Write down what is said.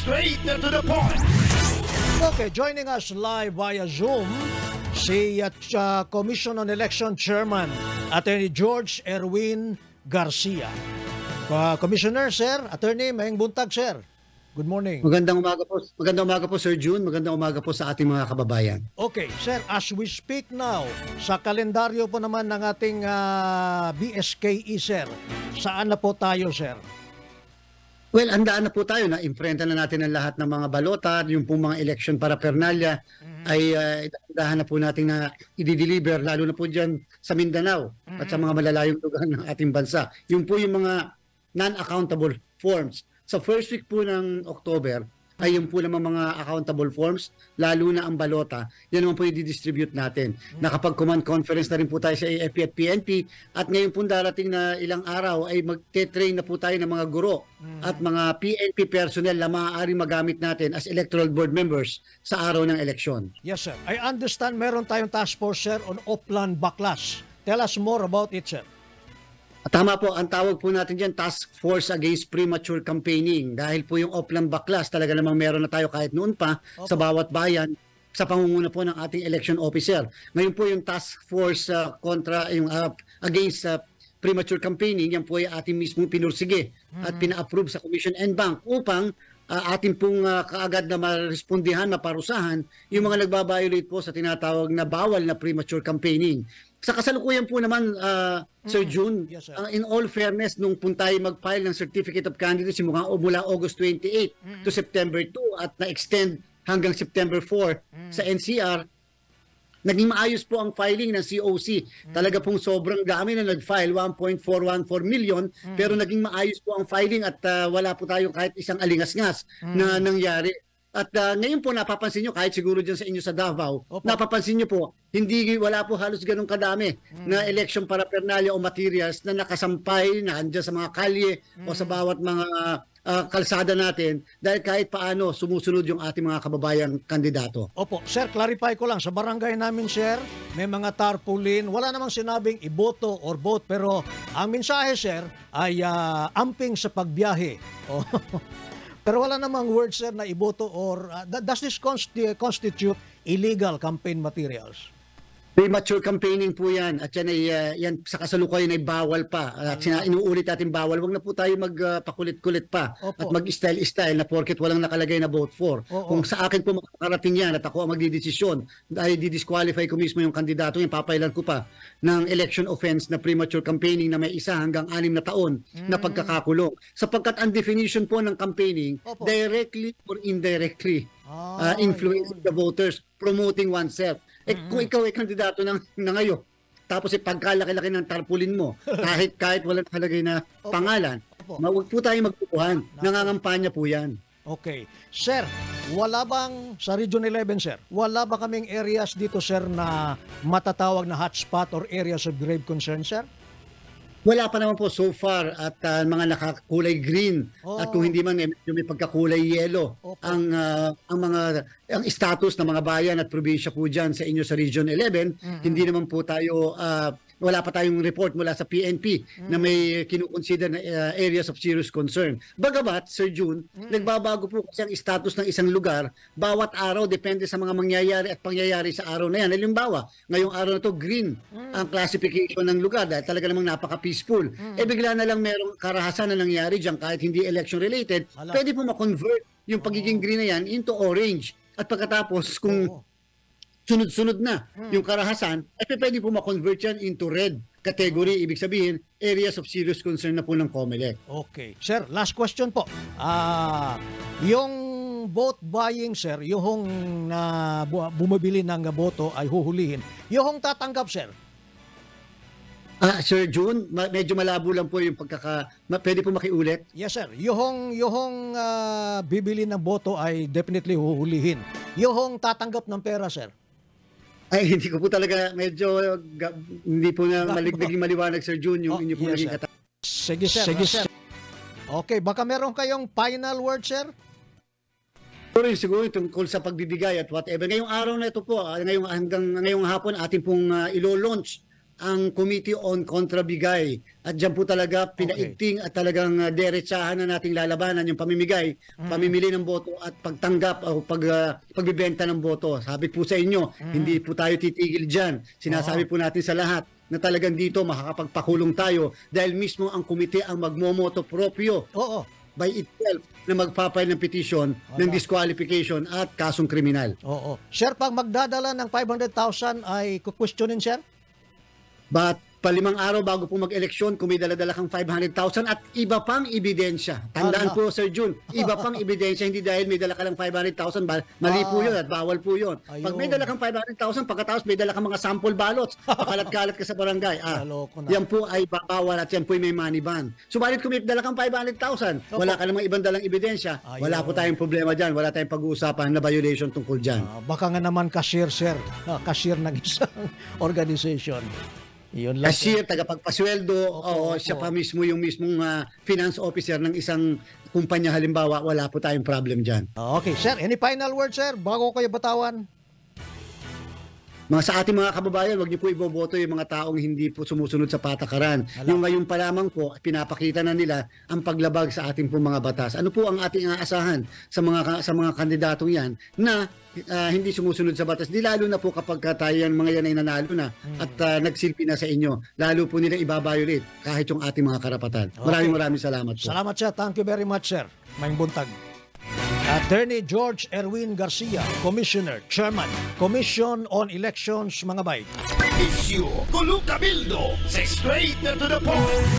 straight to the point. Okay, joining us live via Zoom, si Commission on Election Chairman, Attorney George Erwin Garcia. Commissioner, sir, Attorney, maying buntag, sir. Good morning. Magandang umaga po, Sir June. Magandang umaga po sa ating mga kababayan. Okay, sir, as we speak now, sa kalendaryo po naman ng ating BSKE, sir, saan na po tayo, sir? Well, handaan na po tayo na imprenta na natin ang lahat ng mga balota, yung pong mga election paraphernalia ay dahan na po natin na i-deliver lalo na po diyan sa Mindanao at sa mga malalayong lugar ng ating bansa. Yung po yung mga non-accountable forms. Sa first week po ng October ay yung po naman mga accountable forms, lalo na ang balota, yan naman po i-distribute natin. Nakapag-command conference na rin po tayo sa AFP at PNP at ngayon po darating na ilang araw ay magte-train na po tayo ng mga guro at mga PNP personnel na maaaring magamit natin as electoral board members sa araw ng eleksyon. Yes, sir. I understand meron tayong task force, sir, on Oplan Backlash. Tell us more about it, sir. Tama po, ang tawag po natin dyan, Task Force Against Premature Campaigning. Dahil po yung Oplan Backlash, talaga namang meron na tayo kahit noon pa sa bawat bayan sa pangunguna po ng ating election officer. Ngayon po yung Task Force Against Premature Campaigning, yan po ay ating mismo pinursige at pina-approve sa Commission and Bank upang ating pong kaagad na marespondihan, maparusahan yung mga nagbabiolate po sa tinatawag na bawal na premature campaigning. Sa kasalukuyan po naman, Sir June, yes, sir. In all fairness, nung punta tayo mag-file ng Certificate of Candidacy mula August 28 to September 2 at na-extend hanggang September 4 sa NCR, naging maayos po ang filing ng COC. Talaga pong sobrang dami na nag-file, 1.414 million, pero naging maayos po ang filing at wala po tayo kahit isang alingas-ngas na nangyari. At ngayon po napapansin nyo, kahit siguro dyan sa inyo sa Davao, napapansin nyo po, wala po halos ganun kadami na election paraphernalia o materials na nakasampay na andyan sa mga kalye o sa bawat mga kalsada natin dahil kahit paano sumusunod yung ating mga kababayang kandidato. Opo, sir, clarify ko lang. Sa barangay namin, sir, may mga tarpaulin. Wala namang sinabing iboto or vote, pero ang mensahe, sir, ay amping sa pagbiyahe. Pero wala namang word, sir, na iboto or does this constitute illegal campaign materials? Premature campaigning po yan at yan ay yan sa kasalukuyan ay bawal pa at inuulit natin bawal. Huwag na po tayo magpakulit-kulit pa at mag-style-style na porket walang nakalagay na vote for. Kung sa akin po makakarating yan at ako ang magdidesisyon dahil di-disqualify ko mismo yung kandidato, yung papailan ko pa ng election offense na premature campaigning na may 1 hanggang 6 na taon na pagkakakulong. Sapagkat ang definition po ng campaigning, directly or indirectly influencing the voters, promoting oneself. Kung ikaw ay kandidato na ngayon, tapos pagkalaki-laki ng tarpaulin mo, kahit wala nakalagay na pangalan, huwag po tayo magpupuhan. Nangangampanya po yan. Okay. Sir, wala bang sa Region 11, sir, wala ba kaming areas dito, sir, na matatawag na hotspot or areas of grave concern, sir? Wala pa naman po so far at mga nakakulay green at kung hindi man may pagkakulay yellow ang status ng mga bayan at probinsya po diyan sa inyo sa Region 11. Hindi naman po tayo wala pa tayong report mula sa PNP na may kinukonsider na areas of serious concern. Bagamat, Sir June, nagbabago po kasi ang status ng isang lugar bawat araw depende sa mga mangyayari at pangyayari sa araw na yan. Halimbawa, ngayong araw na to green ang classification ng lugar dahil talaga namang napaka-peaceful. Bigla na lang merong karahasan na nangyari dyan kahit hindi election related, pwede po ma-convert yung pagiging green na yan into orange. At pagkatapos kung sunod-sunod na yung karahasan, ay pwede po ma-convert yan into red category. Ibig sabihin, areas of serious concern na po ng COMELEC. Okay. Sir, last question po. Yung vote buying, sir, yung bumibili ng boto ay huhulihin. Yung tatanggap, sir? Sir June, medyo malabo lang po yung pwede po makiulit? Yes, sir. Yung bibili ng boto ay definitely huhulihin. Yung tatanggap ng pera, sir? Ay, hindi ko po talaga hindi po na naging maliwanag, Sir June, yung inyo po naging katatanggap. Sige, sir. Sige, sir. Okay, baka meron kayong final word, sir? Siguro tungkol sa pagbibigay at whatever. Ngayong araw na ito po, ngayong hapon, ating pong ilo-launch ang Committee on Kontrabigay. At dyan po talaga pinaigting at talagang derechahan na nating lalabanan yung pamimigay, pamimili ng boto at pagtanggap o pagbibenta ng boto. Sabi po sa inyo, hindi po tayo titigil dyan. Sinasabi po natin sa lahat na talagang dito makakapagpakulong tayo dahil mismo ang komite ang magmomoto proprio by itself na magpapile ng petition ng disqualification at kasong kriminal. Oo. Sir, pag magdadala ng 500,000 ay kukwestiyonin, sir? But palimang araw bago po mag-eleksyon, kung may dala-dala kang 500,000 at iba pang ebidensya. Tandaan po, Sir Jun, iba pang ebidensya, hindi dahil may dala ka lang 500,000, mali po yun at bawal po yun. Pag may dala kang 500,000, pagkatapos may dala kang mga sample ballots, pakalat-kalat ka sa barangay, yan po ay bawal at yan po ay may money ban. Subalit kung may dala kang 500,000, wala ka namang ibang dalang ebidensya, wala po tayong problema dyan, wala tayong pag-uusapan na violation tungkol dyan. Baka nga naman cashier, sir. Cashier ng isang organization. Yun lang. Cashier, tagapagpasweldo, siya pa mismo yung mismong finance officer ng isang kumpanya halimbawa, wala po tayong problem dyan. Okay, sir. Any final word, sir? Bago kayo batawan? Sa ating mga kababayan, wag niyo po iboboto yung mga taong hindi po sumusunod sa patakaran. Yung ngayon pa lamang po, pinapakita na nila ang paglabag sa ating po mga batas. Ano po ang ating aasahan sa mga kandidatong yan na hindi sumusunod sa batas? Di lalo na po kapag tayo yung mga yan ay nanalo na at nagsilpi na sa inyo. Lalo po nila ibabiolate kahit yung ating mga karapatan. Maraming salamat po. Salamat, sir. Thank you very much, sir. Maying buntag. Attorney George Erwin Garcia, Commissioner, Chairman, Commission on Elections, mga bay. Isyu, Kulong Kabildo, sa straight na to the point.